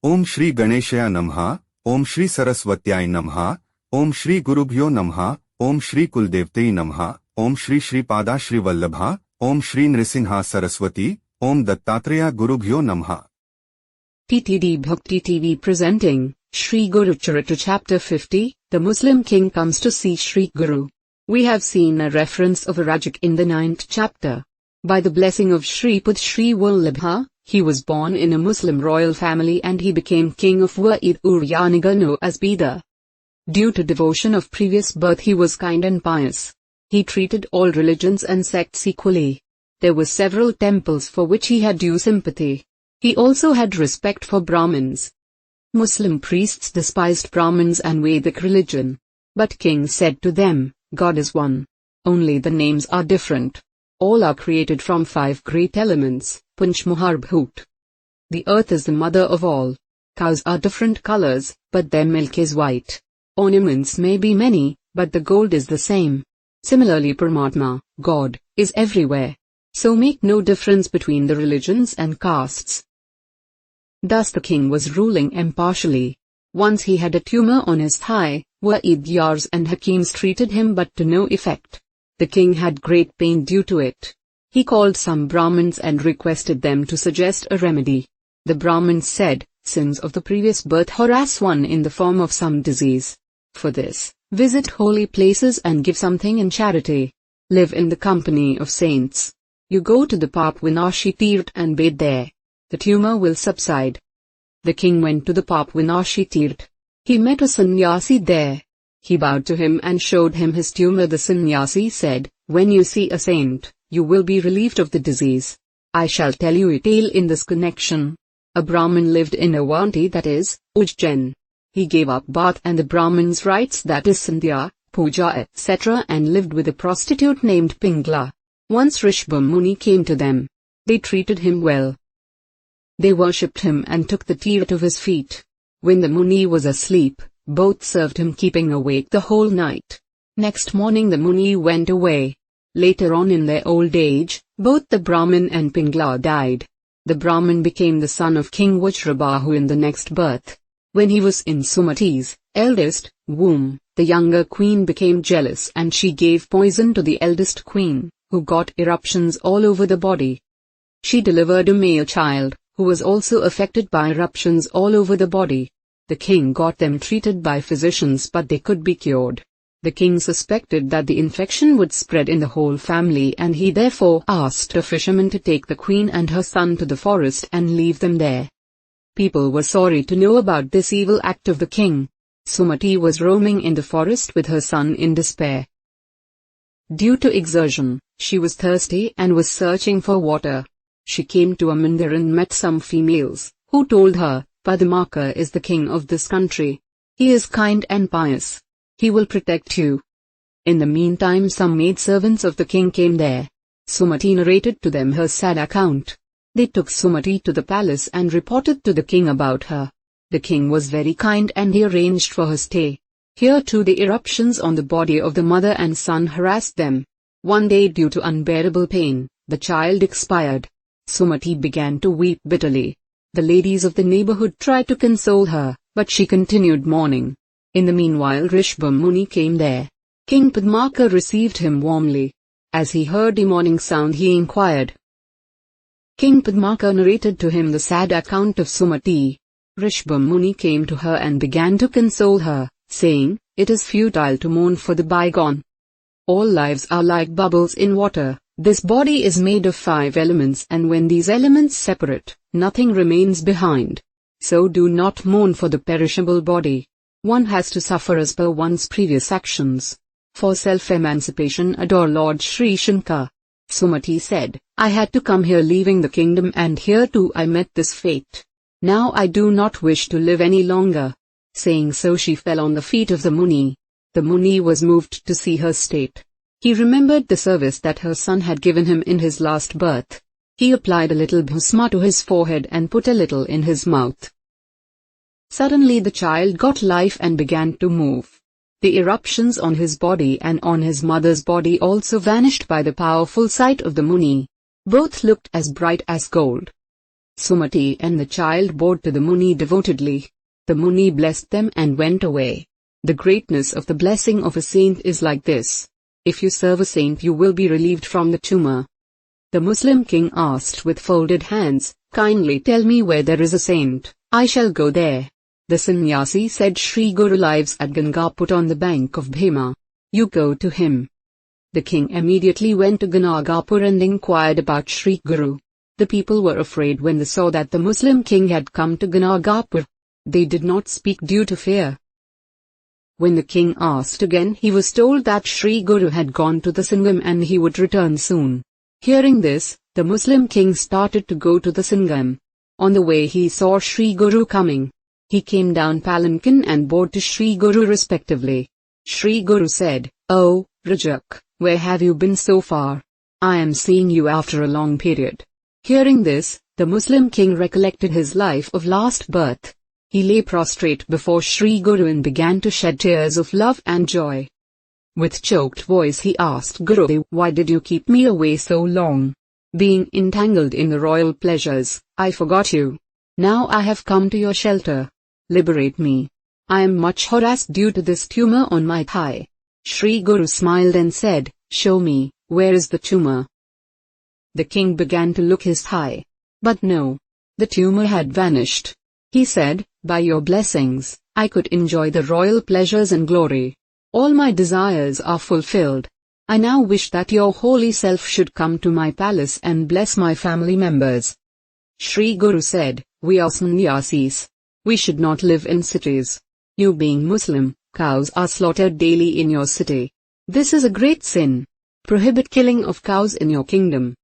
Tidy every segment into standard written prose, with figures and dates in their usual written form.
Om Shri Ganeshaya Namaha, Om Shri Saraswatyaya Namaha, Om Shri Gurubhyo Namaha, Om Shri Kuldevtai Namaha, Om Shri Shri Pada Shri Vallabha, Om Shri Nrisingha Saraswati, Om Dattatreya Gurubhyo Namaha. TTD Bhakti TV presenting Shri Guru Charithra Chapter 50, The Muslim King Comes to See Shri Guru. We have seen a reference of a Rajak in the 9th chapter. By the blessing of Shri Pad Shri Vallabha, he was born in a Muslim royal family and he became king of Vaid-ur-Yanagar as Bida. Due to devotion of previous birth he was kind and pious. He treated all religions and sects equally. There were several temples for which he had due sympathy. He also had respect for Brahmins. Muslim priests despised Brahmins and Vedic religion. But king said to them, God is one. Only the names are different. All are created from 5 great elements, Panchmaharbhut. The earth is the mother of all. Cows are different colors, but their milk is white. Ornaments may be many, but the gold is the same. Similarly Paramatma, God, is everywhere. So make no difference between the religions and castes. Thus the king was ruling impartially. Once he had a tumor on his thigh, Vaidyas and Hakims treated him but to no effect. The king had great pain due to it. He called some Brahmins and requested them to suggest a remedy. The Brahmins said, sins of the previous birth harass one in the form of some disease. For this, visit holy places and give something in charity. Live in the company of saints. You go to the Papavinashi Tirth and bathe there. The tumor will subside. The king went to the Papavinashi Tirth. He met a sannyasi there. He bowed to him and showed him his tumor. The sannyasi said, when you see a saint, you will be relieved of the disease. I shall tell you a tale in this connection. A Brahmin lived in Avanti, that is, Ujjain. He gave up bath and the Brahmin's rites, that is Sandhya, Puja etc. and lived with a prostitute named Pingla. Once Rishabha Muni came to them. They treated him well. They worshipped him and took the tirth of his feet. When the Muni was asleep, both served him, keeping awake the whole night. Next morning the Muni went away. Later on in their old age, both the Brahmin and Pingla died. The Brahmin became the son of King Vajrabahu in the next birth. When he was in Sumati's eldest womb, the younger queen became jealous and she gave poison to the eldest queen, who got eruptions all over the body. She delivered a male child, who was also affected by eruptions all over the body. The king got them treated by physicians but they could be cured. The king suspected that the infection would spread in the whole family and he therefore asked a fisherman to take the queen and her son to the forest and leave them there. People were sorry to know about this evil act of the king. Sumati was roaming in the forest with her son in despair. Due to exertion, she was thirsty and was searching for water. She came to a mandir and met some females, who told her, Padmaka is the king of this country. He is kind and pious. He will protect you. In the meantime some maidservants of the king came there. Sumati narrated to them her sad account. They took Sumati to the palace and reported to the king about her. The king was very kind and he arranged for her stay. Here too the eruptions on the body of the mother and son harassed them. One day due to unbearable pain, the child expired. Sumati began to weep bitterly. The ladies of the neighborhood tried to console her, but she continued mourning. In the meanwhile Rishabha Muni came there. King Padmaka received him warmly. As he heard a mourning sound he inquired. King Padmaka narrated to him the sad account of Sumati. Rishabha Muni came to her and began to console her, saying, it is futile to mourn for the bygone. All lives are like bubbles in water. This body is made of 5 elements and when these elements separate, nothing remains behind. So do not mourn for the perishable body. One has to suffer as per one's previous actions. For self-emancipation adore Lord Sri Shankar. Sumati said, I had to come here leaving the kingdom and here too I met this fate. Now I do not wish to live any longer. Saying so she fell on the feet of the Muni. The Muni was moved to see her state. He remembered the service that her son had given him in his last birth. He applied a little bhusma to his forehead and put a little in his mouth. Suddenly the child got life and began to move. The eruptions on his body and on his mother's body also vanished by the powerful sight of the Muni. Both looked as bright as gold. Sumati and the child bowed to the Muni devotedly. The Muni blessed them and went away. The greatness of the blessing of a saint is like this. If you serve a saint, you will be relieved from the tumor. The Muslim king asked with folded hands, kindly tell me where there is a saint, I shall go there. The sannyasi said, Sri Guru lives at Gangapur on the bank of Bhima. You go to him. The king immediately went to Gangapur and inquired about Sri Guru. The people were afraid when they saw that the Muslim king had come to Gangapur. They did not speak due to fear. When the king asked again, he was told that Sri Guru had gone to the Sangam and he would return soon. Hearing this, the Muslim king started to go to the Sangam. On the way he saw Sri Guru coming. He came down palanquin and bowed to Sri Guru respectively. Sri Guru said, Oh, Rajak, where have you been so far? I am seeing you after a long period. Hearing this, the Muslim king recollected his life of last birth. He lay prostrate before Sri Guru and began to shed tears of love and joy. With choked voice he asked Gurudev, why did you keep me away so long? Being entangled in the royal pleasures, I forgot you. Now I have come to your shelter. Liberate me. I am much harassed due to this tumor on my thigh. Sri Guru smiled and said, Show me, where is the tumor? The king began to look his thigh. But no. The tumor had vanished. He said, By your blessings, I could enjoy the royal pleasures and glory. All my desires are fulfilled. I now wish that your holy self should come to my palace and bless my family members. Sri Guru said, We are sannyasis. We should not live in cities. You being Muslim, cows are slaughtered daily in your city. This is a great sin. Prohibit killing of cows in your kingdom.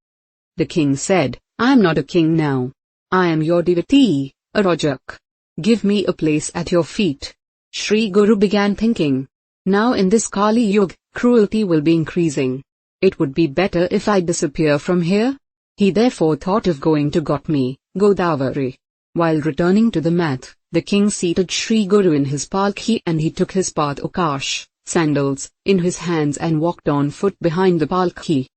The king said, I am not a king now. I am your devotee, a Rajak. Give me a place at your feet. Sri Guru began thinking. Now in this Kali Yuga, cruelty will be increasing. It would be better if I disappear from here. He therefore thought of going to Gautami, Godavari. While returning to the mat, the king seated Sri Guru in his palki and he took his Pad-Akash, sandals, in his hands and walked on foot behind the palki.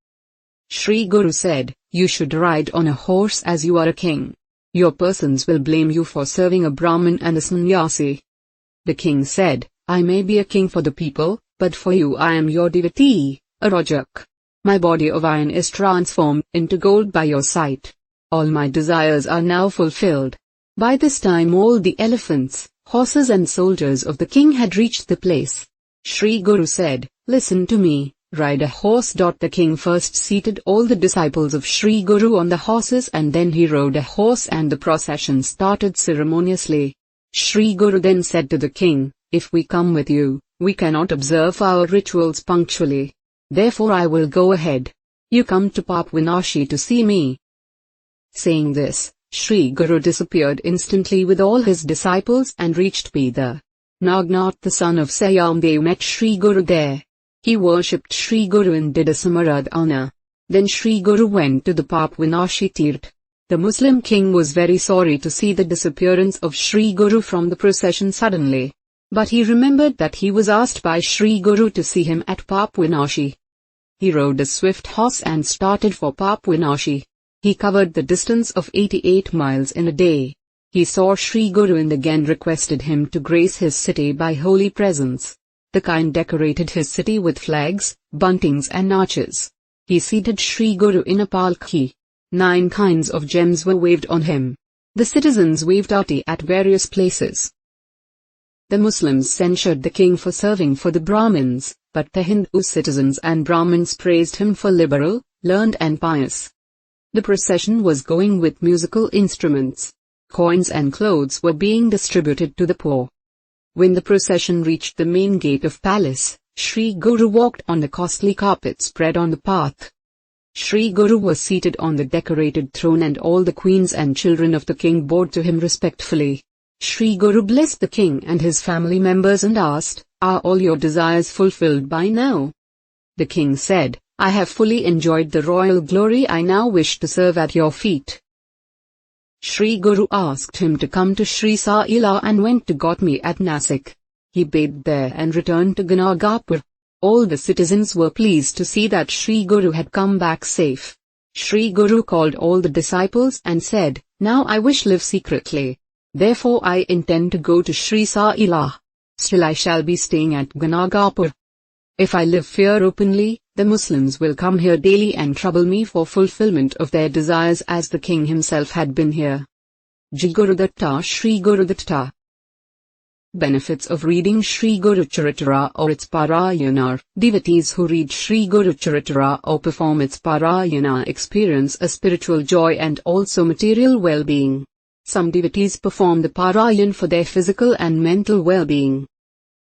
Sri Guru said, You should ride on a horse as you are a king. Your persons will blame you for serving a Brahmin and a sannyasi. The king said, I may be a king for the people, but for you I am your devotee, a Rajak. My body of iron is transformed into gold by your sight. All my desires are now fulfilled. By this time all the elephants, horses and soldiers of the king had reached the place. Sri Guru said, Listen to me, ride a horse. The king first seated all the disciples of Sri Guru on the horses and then he rode a horse and the procession started ceremoniously. Sri Guru then said to the king, If we come with you, we cannot observe our rituals punctually. Therefore I will go ahead. You come to Papwinashi to see me. Saying this, Sri Guru disappeared instantly with all his disciples and reached Bidar. Nagnath the son of Sayamdev met Sri Guru there. He worshipped Sri Guru and did a samaradhana. Then Sri Guru went to the Papwinashi Tirth. The Muslim king was very sorry to see the disappearance of Sri Guru from the procession suddenly. But he remembered that he was asked by Sri Guru to see him at Papwinashi. He rode a swift horse and started for Papwinashi. He covered the distance of 88 miles in a day. He saw Sri Guru and again requested him to grace his city by holy presence. The king decorated his city with flags, buntings and arches. He seated Sri Guru in a palki. 9 kinds of gems were waved on him. The citizens waved arti at various places. The Muslims censured the king for serving for the Brahmins, but the Hindu citizens and Brahmins praised him for liberal, learned and pious. The procession was going with musical instruments. Coins and clothes were being distributed to the poor. When the procession reached the main gate of palace, Sri Guru walked on the costly carpet spread on the path. Sri Guru was seated on the decorated throne and all the queens and children of the king bowed to him respectfully. Sri Guru blessed the king and his family members and asked, Are all your desires fulfilled by now? The king said, I have fully enjoyed the royal glory. I now wish to serve at your feet. Sri Guru asked him to come to Sri Saila and went to Gautami at Nasik. He bathed there and returned to Gangapur. All the citizens were pleased to see that Sri Guru had come back safe. Shri Guru called all the disciples and said, "Now I wish live secretly. Therefore I intend to go to Sri Sailah. Still I shall be staying at Ganagapur. If I live here openly, the Muslims will come here daily and trouble me for fulfillment of their desires as the king himself had been here." Jai Gurudatta Shri Gurudatta. Benefits of reading Shri Guru Charithra or its Parayana. Devotees who read Shri Guru Charithra or perform its Parayana experience a spiritual joy and also material well-being. Some devotees perform the Parayan for their physical and mental well-being.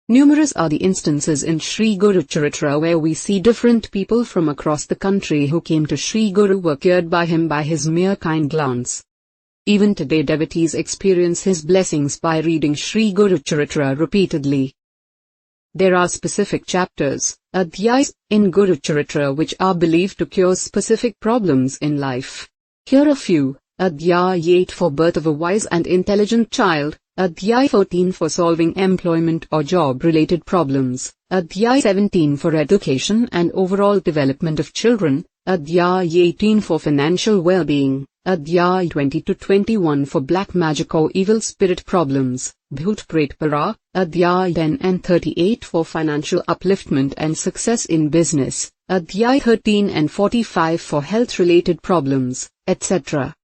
Numerous are the instances in Shri Guru Charithra where we see different people from across the country who came to Shri Guru were cured by him by his mere kind glance. Even today devotees experience his blessings by reading Shri Guru Charithra repeatedly. There are specific chapters, adhyayas, in Guru Charithra which are believed to cure specific problems in life. Here are a few. Adhyay 8 for birth of a wise and intelligent child, Adhyay 14 for solving employment or job-related problems, Adhyay 17 for education and overall development of children, Adhyay 18 for financial well-being, Adhyay 20 to 21 for black magic or evil spirit problems, Bhut Pret Para, Adhyay 10 and 38 for financial upliftment and success in business, Adhyay 13 and 45 for health-related problems, etc.